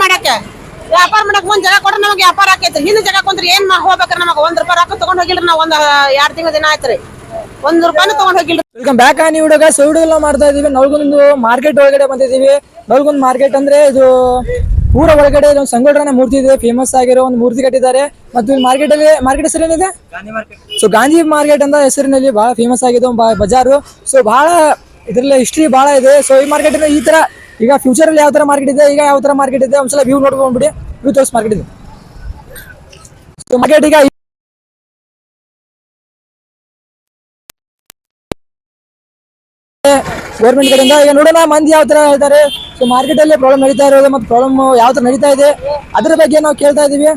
ಮಾಡಕ್ ಒಂದ್ ಜಾಗ ಕೊಟ್ರೆ ನಮಗೆ ವ್ಯಾಪಾರ ಆಕೈತ್ರಿ. ಹಿಂದ್ ಜಾಗ ಕುಂತ್ರಿ ಏನ್ ಹೋಗ್ಬೇಕ್ರಿ ನಮಗ ₹1 ರೊಕ್ಕ ತಗೊಂಡ್ ಹೋಗಿಲ್ರಿ. ನಾವ್ ಒಂದ್ 2 ತಿಂಗಳ ದಿನ ಆಯ್ತ್ರಿ, ₹1 ತಗೊಂಡ್ ಹೋಗಿಲ್ರಿ. ವೆಲ್ಕಮ್ ಬ್ಯಾಕ್ ಆನಿ ಹುಡುಗ. ಸೊ ಹುಡುಗ ಮಾಡ್ತಾ ಇದೀವಿ ನಲ್ಗೊಂದು ಮಾರ್ಕೆಟ್ ಒಳಗಡೆ ಬಂದಿದೀವಿ. ನಲ್ಗೊಂದು ಮಾರ್ಕೆಟ್ ಅಂದ್ರೆ ಇದು ಊರ ಒಳಗಡೆ ಒಂದು ಸಂಗೊಳ್ರಾಯನ ಮೂರ್ತಿ ಇದೆ, ಫೇಮಸ್ ಆಗಿರೋ ಒಂದು ಮೂರ್ತಿ ಕಟ್ಟಿದ್ದಾರೆ. ಮತ್ತು ಈ ಮಾರ್ಕೆಟ್ ಹೆಸರು ಏನಿದೆ? ಸೊ ಗಾಂಧಿ ಮಾರ್ಕೆಟ್ ಅಂತ ಹೆಸರಿನಲ್ಲಿ ಬಹಳ ಫೇಮಸ್ ಆಗಿದೆ ಬಜಾರು. ಸೊ ಬಹಳ ಇದ್ರಲ್ಲಿ ಹಿಸ್ಟ್ರಿ ಬಹಳ ಇದೆ. ಸೊ ಈ ಮಾರ್ಕೆಟ್ ಈ ತರ ಈಗ ಫ್ಯೂಚರ್ ಅಲ್ಲಿ ಯಾವ ತರ ಮಾರ್ಕೆಟ್ ಇದೆ, ಈಗ ಯಾವ ತರ ಮಾರ್ಕೆಟ್ ಇದೆ ಒಂದ್ಸಲ ವ್ಯೂ ನೋಡ್ಕೊಂಡ್ಬಿಡಿ. ವ್ಯೂ ತೋರ್ಸ್ ಮಾರ್ಕೆಟ್ ಇದೆ. ಸೊ ಮಾರ್ಕೆಟ್ ಈಗ ಗೌರ್ಮೆಂಟ್ ಕಡೆಯಿಂದ ಈಗ ನೋಡೋಣ ಮಂದಿ ಯಾವ ತರ ಹೇಳ್ತಾರೆ. ಸೊ ಮಾರ್ಕೆಟ್ ಅಲ್ಲಿ ಪ್ರಾಬ್ಲಮ್ ನಡೀತಾ ಇರೋದು ಮತ್ತು ಪ್ರಾಬ್ಲಮ್ ಯಾವ ತರ ನಡೀತಾ ಇದೆ ಅದ್ರ ಬಗ್ಗೆ ನಾವು ಕೇಳ್ತಾ ಇದೀವಿ.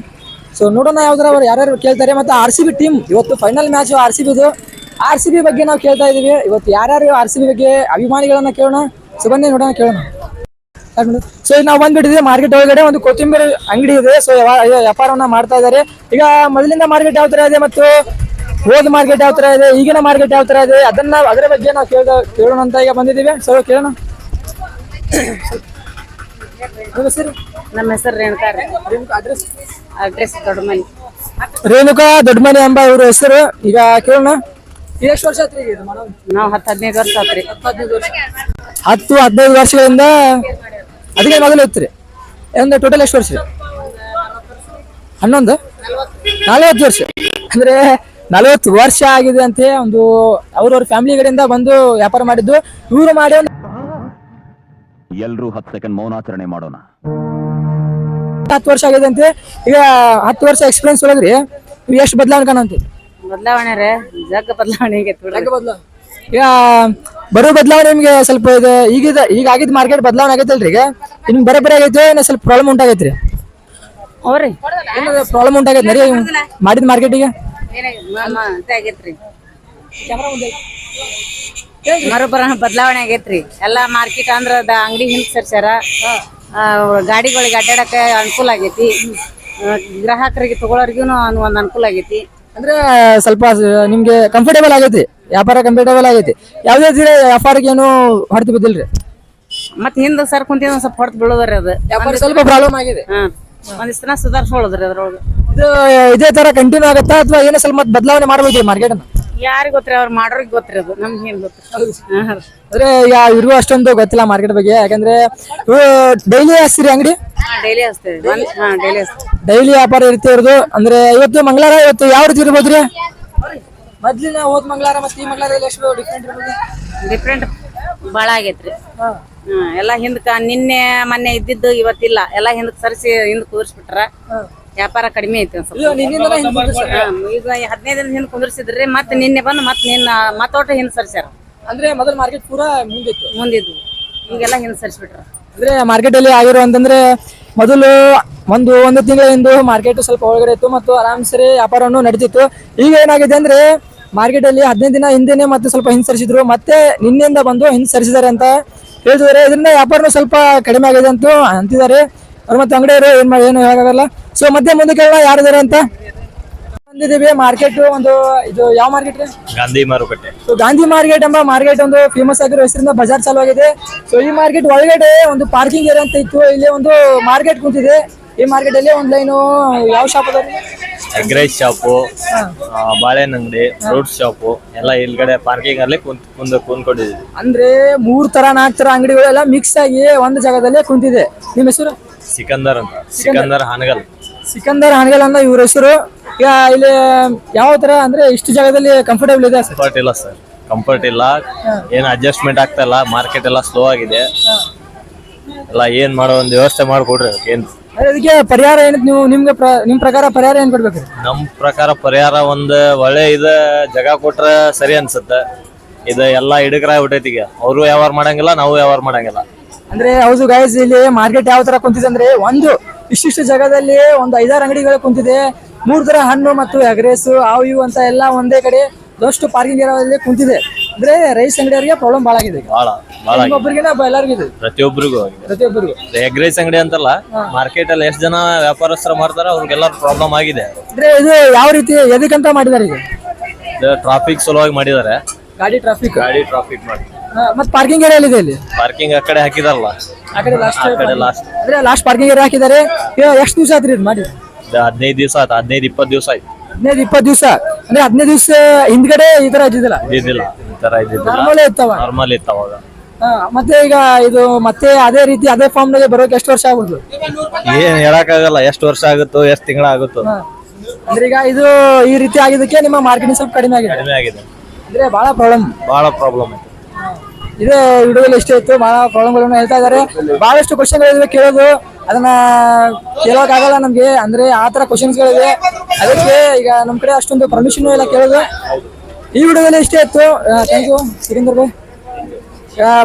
ಸೊ ನೋಡೋಣ ಯಾವ ತರ ಅವ್ರು ಯಾರ್ಯಾರು ಕೇಳ್ತಾರೆ. ಮತ್ತು RCB ಟೀಮ್ ಇವತ್ತು ಫೈನಲ್ ಮ್ಯಾಚ್ RCB ಬಗ್ಗೆ ನಾವು ಕೇಳ್ತಾ ಇದೀವಿ. ಇವತ್ತು ಯಾರ್ಯಾರು RCB ಬಗ್ಗೆ ಅಭಿಮಾನಿಗಳನ್ನ ಕೇಳೋಣ. ಸೊ ಬನ್ನಿ ನೋಡೋಣ, ಕೇಳೋಣ. ಸೊ ಈಗ ನಾವು ಬಂದ್ಬಿಟ್ಟಿದ್ವಿ ಮಾರ್ಕೆಟ್ ಒಳಗಡೆ. ಒಂದು ಕೊತ್ತಂಬರಿ ಅಂಗಡಿ ಇದೆ. ಸೊ ವ್ಯಾಪಾರವನ್ನ ಮಾಡ್ತಾ ಇದ್ದಾರೆ. ಈಗ ಮೊದಲಿಂದ ಮಾರ್ಕೆಟ್ ಯಾವ ತರ ಇದೆ ಮತ್ತು ಹೋದ ಮಾರ್ಕೆಟ್ ಯಾವ ತರ ಇದೆ, ಈಗಿನ ಮಾರ್ಕೆಟ್ ಯಾವ ತರ ಇದೆ ಅದರ ಬಗ್ಗೆ ನಾವು ಕೇಳೋಣ ಅಂತ ಈಗ ಬಂದಿದ್ದೀವಿ. ಸೊ ಕೇಳೋಣ. ನಮ್ಮ ಹೆಸರು ಅಡ್ರೆಸ್ ದೊಡ್ಡಮನಿ, ರೇಣುಕಾ ದೊಡ್ಡಮನಿ ಎಂಬ ಇವ್ರ ಹೆಸರು. ಈಗ ಕೇಳೋಣ, ಎಷ್ಟು ವರ್ಷ ಆತ್ರಿ? ನಾವು 10-15 ವರ್ಷ ಆತ್ರಿ. 10-15 ವರ್ಷಗಳಿಂದ ಅದಕ್ಕೆ ಮೊದಲು ಇತ್ತು. ಒಂದು ಟೋಟಲ್ ಎಷ್ಟು ವರ್ಷ? 40 ವರ್ಷ. ಅಂದ್ರೆ 40 ವರ್ಷ ಆಗಿದೆ ಅಂತೆ. ಒಂದು ಅವ್ರವ್ರ ಫ್ಯಾಮಿಲಿ ಕಡೆಯಿಂದ ಬಂದು ವ್ಯಾಪಾರ ಮಾಡಿದ್ದು ಇವರು ಮಾಡಿ. ಎಲ್ಲರೂ 10 ಸೆಕೆಂಡ್ ಮೌನಾಚರಣೆ ಮಾಡೋಣ. 10 ವರ್ಷ ಆಗಿದೆ ಅಂತೆ. ಈಗ 10 ವರ್ಷ ಎಕ್ಸ್ಪೀರಿಯನ್ಸ್ ಒಳಗ್ರಿ ನೀವು ಎಷ್ಟು ಬದಲಾವಣೆ ಕಾಣಂತೆ? ಬದಲಾವಣೆ ರೀ, ಜಗ್ಗ ಬದಲಾವಣೆ ಈಗ ಬರೋ ಬದಲಾವಣೆ ನಿಮ್ಗೆ ಸ್ವಲ್ಪ ಇದು ಈಗ ಆಗಿದ್ ಮಾರ್ಕೆಟ್ ಬದಲಾವಣೆ ಆಗೈತಲ್ರಿ? ಈಗ ನಿಮ್ಗೆ ಬರಬರಿ ಆಗೈತೆ, ಸ್ವಲ್ಪ ಪ್ರಾಬ್ಲಮ್ ಉಂಟಾಗೈತ್ರಿ? ಅವ್ರಿ ಪ್ರಾಬ್ಲಮ್ ಉಂಟಾಗೈತೆ ನರಿ ಮಾಡಿದ ಮಾರ್ಕೆಟಿಗೆ? ಬದಲಾವಣೆ ಆಗೈತ್ರಿ. ಎಲ್ಲಾ ಮಾರ್ಕೆಟ್ ಅಂದ್ರ ಅಂಗಡಿ ಹಿಂದ್ ಸರ್ಸ್ಯಾರ. ಗಾಡಿಗಳಿಗೆ ಅಡ್ಡಾಡಕ್ಕೆ ಅನುಕೂಲ ಆಗೈತಿ. ಗ್ರಾಹಕರಿಗೆ ತಗೊಳ್ಳೋರಿಗೂ ಒಂದ್ ಅನುಕೂಲ ಆಗೈತಿ. ಅಂದ್ರೆ ಸ್ವಲ್ಪ ನಿಮ್ಗೆ ಕಂಫರ್ಟೇಬಲ್ ಆಗೈತಿ, ವ್ಯಾಪಾರ ಕಂಫರ್ಟೇಬಲ್ ಆಗೈತಿ. ಯಾವ್ದೇ ವ್ಯಾಪಾರಕ್ಕೆ ಏನು ಹೊರತು ಬಿದ್ದಿಲ್ರಿ? ಮತ್ ಹಿಂದ್ ಸರ್ ಕುಂತ ಸ್ವಲ್ಪ ಹೊರತು ಬೀಳೋದ್ರಿ. ಅದು ವ್ಯಾಪಾರ ಸ್ವಲ್ಪ ಪ್ರಾಬ್ಲಮ್ ಆಗಿದೆ. ಒಂದಿಷ್ಟು ದಿನ ಸುಧಾರಿಸೋದ್ರಿ ಅದ್ರೊಳಗೆ. ಇದು ಇದೇ ತರ ಕಂಟಿನ್ಯೂ ಆಗತ್ತಾ ಅಥವಾ ಏನೋ ಸ್ವಲ್ಪ ಬದಲಾವಣೆ ಮಾಡ್ಬೇಕ್ರಿ ಮಾರ್ಕೆಟ್ ಅನ್ನ? ಯಾರಿಗ್ ಗೊತ್ತ್ರಿ, ಅವ್ರ ಮಾಡೋರಿಗೆ ಗೊತ್ತ್ರಿ. ಅದು ನಮ್ಗೆ ಏನ್ ಗೊತ್ತ್ರಿ. ಅಂದ್ರೆ ಈಗ ಇವ್ರಿಗೂ ಅಷ್ಟೊಂದು ಗೊತ್ತಿಲ್ಲ ಮಾರ್ಕೆಟ್ ಬಗ್ಗೆ. ಯಾಕಂದ್ರೆ ಡೈಲಿ ಹಚ್ತೀರಿ ಅಂಗಡಿ? ಡೈಲಿ ಹಚ್ತೇವೆ. ಡೈಲಿ ವ್ಯಾಪಾರ ಇರ್ತಿರೋದು. ಅಂದ್ರೆ ಇವತ್ತು ಮಂಗಳವಾರ, ಇವತ್ತು ಯಾವ ರೀತಿ ಇರ್ಬೋದ್ರಿ? ಮೊದ್ಲಿನ ಹೋದ್ ಮಂಗಳವಾರ ಮತ್ತೆ ಈ ಮಂಗಳವಾರ ಎಷ್ಟು ಡಿಫ್ರೆಂಟ್ ಬಾಳ ಆಗೈತ್ರಿ. ಎಲ್ಲಾ ಹಿಂದಕ್ಕ ನಿನ್ನೆ ಮೊನ್ನೆ ಇದ್ದಿದ್ದು ಇವತ್ತಿಲ್ಲ. ಎಲ್ಲಾ ಹಿಂದಕ್ ಸರಿಸಿ ಹಿಂದ್ ಕುದಿರ್ಸ್ಬಿಟ್ರ ವ್ಯಾಪಾರ ಕಡಿಮೆ ಐತಿ. ಒಂದ್ ಸ್ವಲ್ಪ ಈಗ 15 ದಿನ ಹಿಂದ್ ಕುಂದಿರ್ಸಿದ್ರಿ. ಮತ್ತೆ ನಿನ್ನೆ ಬಂದು ಮತ್ತೋಟ ಹಿಂದ್ ಸರ್ಸ್ಯಾರ. ಅಂದ್ರೆ ಮೊದಲ ಮಾರ್ಕೆಟ್ ಪೂರಾ ಮುಂದಿದ್ದು ಈಗೆಲ್ಲ ಹಿಂದ್ ಸರಿಸ್ಬಿಟ್ರ. ಅಂದ್ರೆ ಮಾರ್ಕೆಟ್ ಅಲ್ಲಿ ಆಗಿರೋ ಅಂತಂದ್ರೆ ಮೊದಲು ಒಂದು ತಿಂಗಳ ಹಿಂದೆ ಮಾರ್ಕೆಟ್ ಸ್ವಲ್ಪ ಒಳಗಡೆ ಇತ್ತು ಮತ್ತು ಆರಾಮ್ಸರಿ ವ್ಯಾಪಾರವನ್ನು ನಡೀತಿತ್ತು. ಈಗ ಏನಾಗಿದೆ ಅಂದ್ರೆ ಮಾರ್ಕೆಟ್ ಅಲ್ಲಿ 15 ದಿನ ಹಿಂದೆನೆ ಮತ್ತೆ ಸ್ವಲ್ಪ ಹಿಂಸರಿಸಿದ್ರು, ಮತ್ತೆ ನಿನ್ನೆಯಿಂದ ಬಂದು ಹಿಂಸರಿಸಿದ್ದಾರೆ ಅಂತ ಹೇಳ್ತಿದ್ದಾರೆ. ಇದರಿಂದ ವ್ಯಾಪಾರನೂ ಸ್ವಲ್ಪ ಕಡಿಮೆ ಆಗಿದೆ ಅಂತ ಅಂತಿದ್ದಾರೆ ಅವ್ರು. ಮತ್ತೆ ಅಂಗಡಿಯವರು ಏನು ಹೇಳೋಕ್ಕಾಗಲ್ಲ. ಸೊ ಮತ್ತೆ ಮುಂದೆ ಕೇಳೋಣ ಯಾರಿದ್ದಾರೆ ಅಂತ. ಬಂದಿದ್ದೀವಿ ಮಾರ್ಕೆಟ್. ಒಂದು ಇದು ಯಾವ ಮಾರ್ಕೆಟ್? ಗಾಂಧಿ ಮಾರುಕಟ್ಟೆ. ಸೊ ಗಾಂಧಿ ಮಾರ್ಕೆಟ್ ಎಂಬ ಮಾರ್ಕೆಟ್ ಒಂದು ಫೇಮಸ್ ಆಗಿರೋ ಹೆಸರಿಂದ ಬಜಾರ್ ಚಾಲು ಆಗಿದೆ. ಸೊ ಈ ಮಾರ್ಕೆಟ್ ಒಳಗಡೆ ಒಂದು ಪಾರ್ಕಿಂಗ್ ಏರಿಯಾ ಅಂತ ಇತ್ತು. ಇಲ್ಲಿ ಒಂದು ಮಾರ್ಕೆಟ್ ಕುಂತಿದೆ. ಈ ಮಾರ್ಕೆಟ್ ಅಲ್ಲಿ ಒಂದು ಲೈನು ಯಾವ ಶಾಪ್ ಅದ? ಎಗ್ ರೈಸ್ ಶಾಪು, ಬಾಳೆಹಣ್ಣು ಅಂಗಡಿ, ಫ್ರೂಟ್ಸ್ ಶಾಪು ಎಲ್ಲ ಇಲ್ಗಡೆ ಪಾರ್ಕಿಂಗ್ ಅಲ್ಲಿ ಕುಂತ್ಕೊಂಡಿದ್ದೀವಿ. ಅಂದ್ರೆ 3 ತರ 4 ತರ ಅಂಗಡಿಗಳೆಲ್ಲ ಮಿಕ್ಸ್ ಆಗಿ ಒಂದು ಜಾಗದಲ್ಲೇ ಕುಂತಿದೆ. ನಿಮ್ಮ ಹೆಸರು? ಸಿಕಂದರ್ ಅಂತ. ಸಿಕಂದರ್ ಹಾನಗಲ್ ಅಂತ ಇವ್ರ ಹೆಸರು. ಈಗ ಇಲ್ಲಿ ಯಾವ ತರ ಅಂದ್ರೆ ಇಷ್ಟು ಜಾಗದಲ್ಲಿ ಕಂಫರ್ಟೇಬಲ್ ಇದೆ? ಕಂಫರ್ಟ್ ಇಲ್ಲ ಸರ್, ಕಂಫರ್ಟ್ ಇಲ್ಲ. ಏನು ಅಡ್ಜಸ್ಟ್ಮೆಂಟ್ ಆಗ್ತಾ ಇಲ್ಲ. ಮಾರ್ಕೆಟ್ ಎಲ್ಲ ಸ್ಲೋ ಆಗಿದೆ. ಎಲ್ಲ ಏನ್ ಮಾಡೋ ಒಂದು ವ್ಯವಸ್ಥೆ ಮಾಡ್ಕೊಡ್ರಿ. ಏನ್ ಅದಕ್ಕೆ ಪರಿಹಾರ ಏನು? ನಿಮ್ ಪ್ರಕಾರ ಪರಿಹಾರ ಏನ್ ಕೊಡ್ಬೇಕು? ನಮ್ ಪ್ರಕಾರ ಪರಿಹಾರ ಒಂದು ಒಳ್ಳೆ ಜಾಗ ಕೊಟ್ರ ಸರಿ ಅನ್ಸುತ್ತೆ. ಇದು ಎಲ್ಲಾ ಹಿಡಕರಾಗ್ಬಿಟ್ಟೈತಿ. ಈಗ ಅವರು ವ್ಯವಹಾರ ಮಾಡಂಗಿಲ್ಲ, ನಾವು ವ್ಯವಹಾರ ಮಾಡಂಗಿಲ್ಲ. ಅಂದ್ರೆ ಹೌದು ಗೈಸ್, ಇಲ್ಲಿ ಮಾರ್ಕೆಟ್ ಯಾವ ತರ ಕುಂತಿದೆ ಅಂದ್ರೆ ಒಂದು ಇಷ್ಟಿಷ್ಟು ಜಾಗದಲ್ಲಿ ಒಂದು 5-6 ಅಂಗಡಿಗಳು ಕುಂತಿದೆ. 3 ತರ ಹಣ್ಣು ಮತ್ತು ಎಗ್ರೇಸ್ ಅವು ಇವು ಅಂತ ಎಲ್ಲ ಒಂದೇ ಕಡೆ ದೊಡ್ಡ ಪಾರ್ಕಿಂಗ್ ಏರಿಯಾದಲ್ಲಿ ಕುಂತಿದೆ. ಅಂದ್ರೆ ರೈಸ್ ಅಂಗಡಿಯವರಿಗೆ ಪ್ರಾಬ್ಲಮ್ ಭಾಳ ಆಗಿದೆ. ಎಲ್ಲರಿಗೂ ಪ್ರತಿಯೊಬ್ಬರಿಗೂ ಎಗ್ ರೈಸ್ ಅಂಗಡಿ ಅಂತಲ್ಲ, ಮಾರ್ಕೆಟ್ ಅಲ್ಲಿ ಎಷ್ಟು ಜನ ವ್ಯಾಪಾರಸ್ಥರು ಮಾಡ್ತಾರ ಅವ್ರಿಗೆಲ್ಲರೂ ಪ್ರಾಬ್ಲಮ್ ಆಗಿದೆ. ಅಂದ್ರೆ ಇದು ಯಾವ ರೀತಿ ಎದಕ್ಕಂತ ಮಾಡಿದಾರೆ? ಈಗ ಟ್ರಾಫಿಕ್ ಸಲುವಾಗಿ ಮಾಡಿದ್ದಾರೆ. ಗಾಡಿ ಟ್ರಾಫಿಕ್ ಮಾಡಿ ಮತ್ತೆ ಪಾರ್ಕಿಂಗ್ ಏರಿಯಾ ಎಲ್ಲಿದೆ ಇಲ್ಲಿ? ಪಾರ್ಕಿಂಗ್ ಆ ಕಡೆ ಹಾಕಿದಾರಲ್ಲ, ಆ ಕಡೆ ಲಾಸ್ಟ್ ಆ ಕಡೆ ಲಾಸ್ಟ್ ಅಂದ್ರೆ ಲಾಸ್ಟ್ ಪಾರ್ಕಿಂಗ್ ಏರಿಯಾ ಹಾಕಿದ್ದಾರೆ. ಎಷ್ಟು ದಿವಸ ಆತ್ರಿ ಇದು ಮಾಡಿ? 15 ದಿವಸ ಆಯ್ತು, 15-20 ದಿವಸ ಆಯ್ತು. 15-20 ದಿವಸ ಅಂದ್ರೆ 15 ದಿವಸ ಹಿಂದ್ಗಡೆ ಈ ತರ ಇದ್ದಿದ್ದಿಲ್ಲ, ಇದ್ದಿದ್ದಿಲ್ಲ, ಈ ತರ ಇದ್ದಿದ್ದಿಲ್ಲ, ನಾರ್ಮಲ್ ಇತ್ತವ. ನಾರ್ಮಲ್ ಇತ್ತು ಅವಾಗ. ಮತ್ತೆ ಈಗ ಇದು ಮತ್ತೆ ಅದೇ ರೀತಿ ಅದೇ ಫಾರ್ಮ್ ನಲ್ಲಿ ಬರೋಕೆ ಎಷ್ಟು ವರ್ಷ ಆಗ್ಬೋದು? ಏನ್ ಹೇಳಕ್ಕಾಗಲ್ಲ, ಎಷ್ಟು ವರ್ಷ ಆಗುತ್ತೋ ಎಷ್ಟು ತಿಂಗಳ ಆಗುತ್ತೋ. ಅಂದ್ರೆ ಈಗ ಇದು ಈ ರೀತಿ ಆಗಿದ್ದಕ್ಕೆ ನಿಮ್ಮ ಮಾರ್ಕೆಟಿಂಗ್ ಸ್ವಲ್ಪ ಕಡಿಮೆ ಆಗಿದೆ. ಕಡಿಮೆ ಆಗಿದೆ, ಅಂದ್ರೆ ಬಹಳ ಪ್ರಾಬ್ಲಮ್ ಪ್ರಾಬ್ಲಮ್. ಇದೇ ವಿಡಿಯೋದಲ್ಲಿ ಇಷ್ಟ ಇತ್ತು, ಬಹಳ ಪ್ರಾಬ್ಲಮ್ಗಳನ್ನ ಹೇಳ್ತಾ ಇದಾರೆ. ಬಹಳಷ್ಟು ಕ್ವಶನ್ಗಳಿವೆ ಕೇಳೋದು, ಅದನ್ನ ಕೇಳೋಕ್ಕಾಗಲ್ಲ ನಮ್ಗೆ, ಅಂದ್ರೆ ಆ ತರ ಕ್ವಶನ್ಸ್ಗಳಿವೆ. ಅದಕ್ಕೆ ಈಗ ನಮ್ ಕಡೆ ಅಷ್ಟೊಂದು ಪರ್ಮಿಷನ್ ಎಲ್ಲ ಕೇಳೋದು. ಈ ವಿಡಿಯೋದಲ್ಲಿ ಇಷ್ಟೇ ಇತ್ತು. ಥ್ಯಾಂಕ್ ಯು ಸಿರಿಂದರ್ ಭಾಯ್,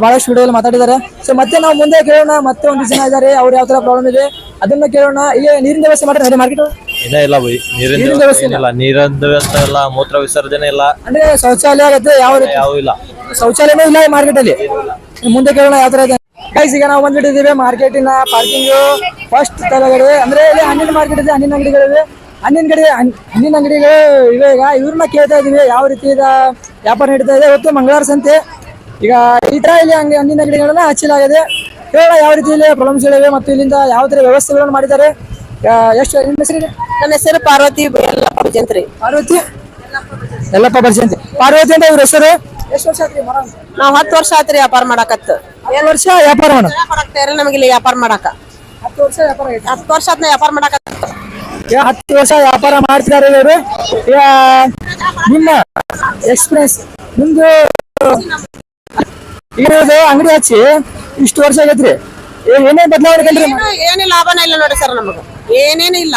ಬಹಳಷ್ಟು ವಿಡಿಯೋದಲ್ಲಿ ಮಾತಾಡಿದ್ದಾರೆ. ಸೊ ಮತ್ತೆ ನಾವು ಮುಂದೆ ಕೇಳೋಣ, ಮತ್ತೆ ಒಂದು ಜನ ಇದ್ದಾರೆ, ಅವ್ರು ಯಾವ ತರ ಪ್ರಾಬ್ಲಮ್ ಇದೆ ಅದನ್ನ ಕೇಳೋಣ. ಇಲ್ಲಿ ನೀರಿನ ವ್ಯವಸ್ಥೆ ಮಾಡ್ತಾರೆ ಮಾರ್ಕೆಟ್? ಇನ್ನ ಇಲ್ಲ ಬೈ, ನೀರಿನ ವ್ಯವಸ್ಥೆ ಇಲ್ಲ, ನೀರಿನ ವ್ಯವಸ್ಥೆ ಇಲ್ಲ, ಮೂತ್ರ ವಿಸರ್ಜನೆ ಇಲ್ಲ, ಅಂದ್ರೆ ಶೌಚಾಲಯ ಆಗತ್ತೆ ಯಾವ ರೀತಿ? ಯಾವ ಇಲ್ಲ, ಶೌಚಾಲಯನೂ ಇಲ್ಲ ಈ ಮಾರ್ಕೆಟ್ ಅಲ್ಲಿ. ಮುಂದೆ ಕೇಳೋಣ ಯಾವ ತರ ಇದೆ. ಗೈಸ್ ಈಗ ನಾವು ಬಂದ್ಬಿಟ್ಟಿದ್ದೀವಿ ಮಾರ್ಕೆಟಿನ ಪಾರ್ಕಿಂಗ್ ಫಸ್ಟ್ ತಲಗಡೆ. ಅಂದ್ರೆ ಇಲ್ಲಿ ಹಣ್ಣಿನ ಮಾರ್ಕೆಟ್ ಇದೆ, ಹಣ್ಣಿನ ಅಂಗಡಿಗಳಿವೆ, ಹಣ್ಣಿನ ಅಂಗಡಿಗಳು ಇವೆ. ಈಗ ಇವ್ರನ್ನ ಕೇಳ್ತಾ ಇದೀವಿ ಯಾವ ರೀತಿ ವ್ಯಾಪಾರ ನಡೀತಾ ಇದೆ. ಇವತ್ತು ಮಂಗಳವಾರ ಸಂತೆ. ಈಗ ಈ ತರ ಇಲ್ಲಿ ಹಣ್ಣಿನ ಅಂಗಡಿಗಳನ್ನ ಹಚ್ಚಲಾಗಿದೆ. ಕೇಳೋಣ ಯಾವ ರೀತಿ ಇಲ್ಲಿ ಪ್ರಾಬ್ಲಮ್ಸ್ ಗಳಿವೆ ಮತ್ತು ಇಲ್ಲಿಂದ ಯಾವ ತರ ವ್ಯವಸ್ಥೆಗಳನ್ನು ಮಾಡಿದ್ದಾರೆ. ಎಷ್ಟು ನಿಮ್ಮ ಹೆಸರಿದೆ? ನನ್ನ ಹೆಸರು ಪಾರ್ವತಿ ಯಲ್ಲಪ್ಪ ಭಜಂತ್ರಿ. ಪಾರ್ವತಿ ಯಲ್ಲಪ್ಪ ಭಜಂತ್ರಿ. ಪಾರ್ವತಿ ಅಂತ ಇವ್ರ ಹೆಸರು. ಎಷ್ಟು ವರ್ಷ ಆತ್ರಿ ಮರ? ನಾವ್ 10 ವರ್ಷ ಆತ್ರಿ ವ್ಯಾಪಾರ ಮಾಡಕತ್ತ. 7 ವರ್ಷ ವ್ಯಾಪಾರ ಮಾಡೋದು. ನಮಗೆ ಇಲ್ಲಿ ವ್ಯಾಪಾರ ಮಾಡಾಕ 10 ವರ್ಷ ವ್ಯಾಪಾರ ಆಗೈತೆ. 10 ವರ್ಷ ಆತ್ನ ವ್ಯಾಪಾರ ಮಾಡಕತ್ತ. 10 ವರ್ಷ ವ್ಯಾಪಾರ ಮಾಡ್ತಿದ್ದಾರೆ ಇವರು. ಈಗ ನಿಮ್ಮ ಎಕ್ಸ್ಪೀರಿಯನ್ಸ್ ನಿಮ್ದು ಇರೋದು ಅಂಗಡಿ ಹಚ್ಚಿ ಇಷ್ಟು ವರ್ಷ ಆಗೈತ್ರಿ, ಏನೇನ್ ಬದಲಾವಣೆ ಕಂಡ್ರಿ? ಏನು ಲಾಭನೇ ಇಲ್ಲ ನೋಡಿ ಸರ್, ನಮಗ ಏನೇನು ಇಲ್ಲ.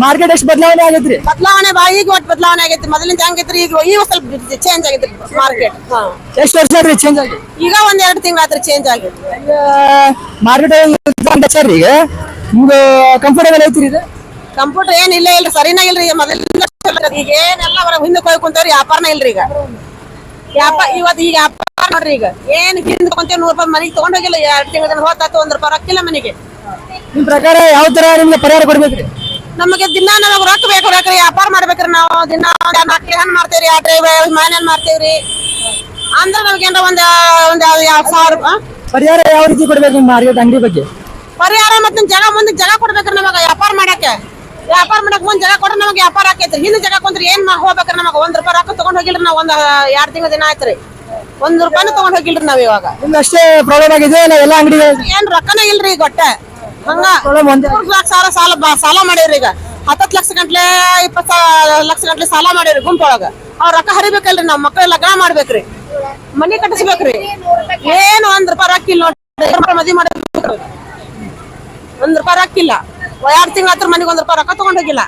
ಮಾರ್ಕೆಟ್ ಎಷ್ಟು ಬದಲಾವಣೆ ಆಗೈತ್ರಿ? ಬದಲಾವಣೆ ಈಗ ಒಟ್ಟು ಬದಲಾವಣೆ ಆಗೈತಿ. ಮೊದಲಿಂದ ಹೆಂಗೈತ್ರಿ ಈಗ ಸ್ವಲ್ಪ ಚೇಂಜ್ ಆಗೈತ್ರಿ ಮಾರ್ಕೆಟ್. ಎಷ್ಟು ವರ್ಷ ಆದ್ರಿ ಚೇಂಜ್ ಆಗಿ? ಈಗ 1-2 ತಿಂಗಳ ಆತ್ರಿ ಚೇಂಜ್ ಆಗೈತಿ. ಮಾರ್ಕೆಟ್ ಈಗ ನಿಮ್ದು ಕಂಫರ್ಟೇಬಲ್ ಐತ್ರಿ ಇದು? ಕಂಪ್ಯೂಟರ್ ಏನ್ ಇಲ್ಲ ಇಲ್ರಿ, ಸರಿನಾ ಇಲ್ರಿ. ಮೊದಲಿಂದ ಈಗ ಏನೆಲ್ಲ ಹಿಂದೆ ಹೋಗಿ ಕುಂತವ್ರಿ, ವ್ಯಾಪಾರನ ಇಲ್ರಿ ಈಗ. ಇವತ್ತು ಈಗ ವ್ಯಾಪಾರ ನೋಡ್ರಿ, ಈಗ ಏನ್ ಹಿಂದೆ ಕುಂತೇವ್ 100 ರೂಪಾಯಿ ಮನೆಗೆ ತಗೊಂಡ್ ಹೋಗಿಲ್ಲ. 2 ತಿಂಗಳ ಹೋತಾತು, 1 ರೂಪಾಯಿ ರೊಕ್ಕಿಲ್ಲ ಮನೆಗೆ. ನಿಮ್ ಪ್ರಕಾರ ಯಾವ ತರ ನಿಮ್ಗೆ ಪರಿಹಾರ ಕೊಡ್ಬೇಕ್ರಿ? ನಮಗೆ ದಿನ ನಮಗ್ ರೊಕ್ಕ ಬೇಕು, ವ್ಯಾಪಾರ ಮಾಡ್ಬೇಕ್ರಿ. ನಾವು ದಿನ 4 ಹಣ್ಣು ಮಾಡ್ತೇವ್ರಿ, 2 ಮಾವಿನ ಮಾಡ್ತೇವ್ರಿ. ಅಂದ್ರೆ ನಮ್ಗೇನ್ರ ಒಂದ್ 1000 ರೂಪಾಯಿ ಪರಿಹಾರ ಯಾವ ರೀತಿ ಕೊಡ್ಬೇಕು ನಿಮ್ಮ ಮಾರ್ಕೆಟ್ ಅಂಗಡಿ ಬಗ್ಗೆ? ಪರಿಹಾರ. ಮತ್ತೆ ಮುಂದೆ ಜಾಗ ಕೊಡ್ಬೇಕ್ರಿ ನಮಗ ವ್ಯಾಪಾರ ಮಾಡಕ್ಕೆ ಮುಂದ್ ಜಾಗ ಕೊಟ್ರೆ ನಮಗೆ ವ್ಯಾಪಾರ ಆಕೈತ್ರಿ. ಹಿಂದೆ ಜಾಗ ಕುಂತ್ರಿ ಏನ್ ಹೋಗ್ಬೇಕ್ರಿ ನಮಗ? 1 ರೂಪಾಯಿ ರೊಕ್ಕ ತಗೊಂಡ್ ಹೋಗಿಲ್ರಿ ನಾವ್. 2 ತಿಂಗಳ ದಿನ ಆಯ್ತ್ರಿ, 1 ರೂಪಾಯಿನೂ ತಗೊಂಡ್ ಹೋಗಿಲ್ರಿ ನಾವ್. ಇವಾಗ ನಿಮ್ಗೆ ಅಷ್ಟೇ ಪ್ರಾಬ್ಲಮ್ ಆಗಿದೆ ಎಲ್ಲ ಅಂಗಡಿಗಳು? ಏನ್ ರೊಕ್ಕನೇ ಇಲ್ರಿ ಈಗ ಒಟ್ಟ. ಹಂಗ ಪ್ರಾಬ್ಲಮ್ ಒಂದೇ. 3 ಲಕ್ಷ ಸಾಲ ಮಾಡಿವ್ರಿ. ಈಗ 10 ಲಕ್ಷ ಗಂಟ್ಲೆ 20 ಲಕ್ಷ ಗಂಟ್ಲೆ ಸಾಲ ಮಾಡಿವ್ರಿ ಗುಂಪೊಳಗ. ಅವ್ರ ರೊಕ್ಕ ಹರಿಬೇಕಲ್ರಿ, ನಾವ್ ಮಕ್ಕಳ ಲಗ್ನ ಮಾಡ್ಬೇಕ್ರಿ, ಮನಿ ಕಟ್ಟಿಸ್ಬೇಕ್ರಿ. ಏನು 1 ರೂಪಾಯಿ ರೊಕ್ಕ ಇಲ್ಲ ನೋಡ್ರಿ. ಮದ್ವಿ ಮಾಡ್ಬೇಕ್ರಿ, 1 ರೂಪಾಯಿ ರೊಕ್ಕ ಇಲ್ಲ. 2 ತಿಂಗಳ ಹತ್ರ ಮನೆಗೆ 1 ರೂಪಾಯಿ ರೊಕ್ಕ ತಗೊಂಡ್ ಹೋಗಿಲ್ಲ.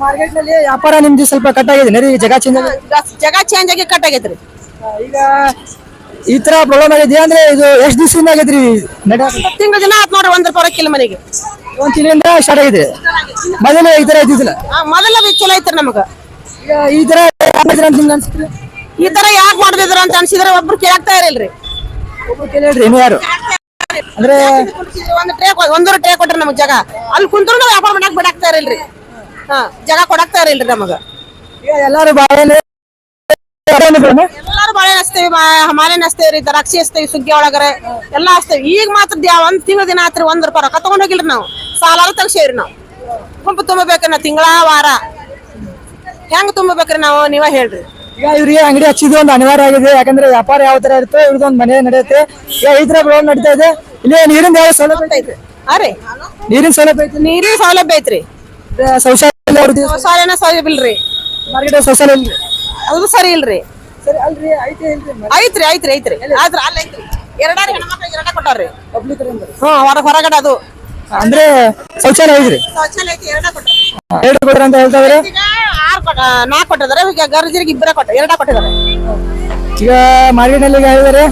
ಮಾರ್ಕೆಟ್ ನಲ್ಲಿ ವ್ಯಾಪಾರ ನಿಮ್ದು ಸ್ವಲ್ಪ ಕಟ್ ಆಗಿದೆ, ಜಾಗ ಚೇಂಜ್ ಆಗಿದೆ. ಜಾಗ ಚೇಂಜ್ ಆಗಿ ಕಟ್ ಆಗೈತ್ರಿ. ಈಗ ಈ ತರ ಪ್ರಾಬ್ಲಮ್ ಆಗಿದೆ ಅಂದ್ರೆ ಇದು ಎಷ್ಟು ದಿವಸದಿಂದ ಆಗೈತ್ರಿ? ತಿಂಗಳ ದಿನ ಆತ್ ನೋಡ್ರಿ, 1 ರೂಪಾಯಿ ರೊಕ್ಕ ಇಲ್ಲ ಮನೆಗೆ. 1 ತಿಂಗಳಿಂದ ಸ್ಟಾರ್ಟ್ ಆಗಿದೆ. ಮೊದಲೇ ಈ ತರ ಇದ್ದಿದ್ದಿಲ್ಲ. ಮೊದಲ ಚಲೋ ಐತ್ರಿ ನಮಗ. ಈಗ ಈ ತರ ನಿಮ್ಗೆ ಅನ್ಸುತ್ತೆ? ಈ ತರ ಯಾಕೆ ಮಾಡಿದ್ರ ಅಂತ ಅನ್ಸಿದ್ರೆ ಒಬ್ರು ಕೇಳ್ತಾ ಇರಲ್ರಿ. ಒಬ್ರು ಕೇಳಿದ್ರಿ ಇನ್ನು ಯಾರು? ಅಂದ್ರೆ ಒಂದೂರು ಟ್ರೇ ಕೊಟ್ರಿ ನಮಗ್ ಜಾಗ. ಅಲ್ಲಿ ಕುಂತ್ರು ನಾವು ವ್ಯಾಪಾರ ಮಾಡಕ್ ಬಿಡಾಕ್ತಾ ಇರಲ್ರಿ. ಜಾಗ ಕೊಡಾಕ್ತಾ ಇರಲ್ರಿ ನಮಗ. ಈಗ ಎಲ್ಲಾರು ಬಾಳೆಹಣ್ಣು ಎಲ್ಲಾರು ಬಾಳೆಹಣ್ಣು ಹಚ್ತೇವಿ, ಮಾಲೆಹಣ್ಣು ಹಚ್ತೇವ್ರಿ, ದ್ರಾಕ್ಷಿ ಹಚ್ತೇವಿ, ಸುಗ್ಗಿ ಒಳಗರ ಎಲ್ಲಾ ಹಚ್ತೇವಿ. ಈಗ ಮಾತ್ರ 1 ತಿಂಗಳ ದಿನ ಆತ್ರಿ, 1 ರೂಪಾಯಿ ರೊಕ್ಕ ತಗೊಂಡ್ ಹೋಗಿಲ್ರಿ ನಾವು. ಸಾಲಾರ ತೆಗ್ಸೇವ್ರಿ ನಾವು. ಗುಂಪು ತುಂಬಬೇಕ್ರಿ ನಾವು, ತಿಂಗಳ ವಾರ ಹೆಂಗ್ ತುಂಬಬೇಕ್ರಿ ನಾವು? ನೀವ ಹೇಳ್ರಿ. ಈಗ ಇವ್ರಿಗೆ ಅಂಗಡಿ ಹಚ್ಚಿದ್ದು ಒಂದು ಅನಿವಾರ್ಯ ಆಗಿದೆ, ಯಾಕಂದ್ರೆ ವ್ಯಾಪಾರ ಯಾವ ತರ ಇರುತ್ತೆ, ಇವ್ರದ್ದು ಒಂದು ಮನೆ ನಡೆಯುತ್ತೆ. ಈಗ ಈ ತರ ಪ್ರಾಬ್ಲಮ್ ನಡೀತಾ ಇದೆ. ಇಲ್ಲಿ ನೀರಿನ ಯಾವ ಸೌಲಭ್ಯ ಐತ್ರಿ? ನೀರಿನ ಸೌಲಭ್ಯ ಐತಿ? ನೀರಿನ ಸೌಲಭ್ಯ ಐತ್ರಿ. ಶೌಚಾಲಯನ ಸೌಲಭ್ಯ ಇಲ್ರಿ. ಮಾರ್ಕೆಟ್ ಶೌಚಾಲಯ ಇಲ್ರಿ? ಅದು ಸರಿ ಇಲ್ರಿ. ಸರಿ ಅಲ್ರಿ, ಐತಿ ಐತ್ರಿ. ಆದ್ರ ಅಲ್ಲಿ ಐತ್ರಿ. 2 ಹೆಣ್ಮಕ್ಳು 2 ಕೊಟ್ಟಾರ್ರಿ ಪಬ್ಲಿಕ್. ಹೊರಗಡೆ ಅದು ಅಂದ್ರೆ ಶೌಚಾಲಯ ಐತ್ರಿ? ಶೌಚಾಲಯ ಐತಿ, 2 ಕೊಟ್ಟಾರ. 2 ಕೊಟ್ಟಾರ ಅಂತ ಹೇಳ್ತಾ ಇದಾರೆ. 4 ಕೊಟ್ಟಿದ್ದಾರೆ. ಈಗ ಗರ್ಜರಿಗೆ 2 ಕೊಟ್ಟಿದ್ದಾರೆ. ಈಗ ಮಾರ್ಕೆಟ್ ನಲ್ಲಿ ಹೇಳಿದ್ದಾರೆ.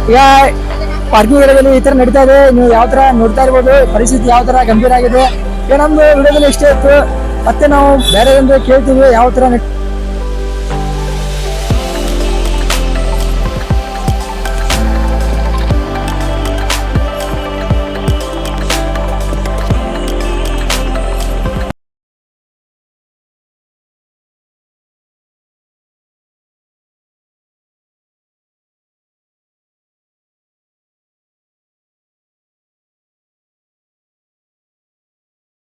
ಈಗ ಪಾರ್ಕಿಂಗ್ ಏರಿಯಾದಲ್ಲಿ ಈ ತರ ನಡೀತಾ ಇದೆ. ನೀವು ಯಾವ ತರ ನೋಡ್ತಾ ಇರ್ಬೋದು, ಪರಿಸ್ಥಿತಿ ಯಾವ ತರ ಗಂಭೀರ ಆಗಿದೆ. ಈಗ ನಮ್ದು ವಿಡಿಯೋದಲ್ಲಿ ಇಷ್ಟೇ ಇತ್ತು. ಮತ್ತೆ ನಾವು ಬೇರೆ ಕೇಳ್ತೀವಿ ಯಾವ ತರ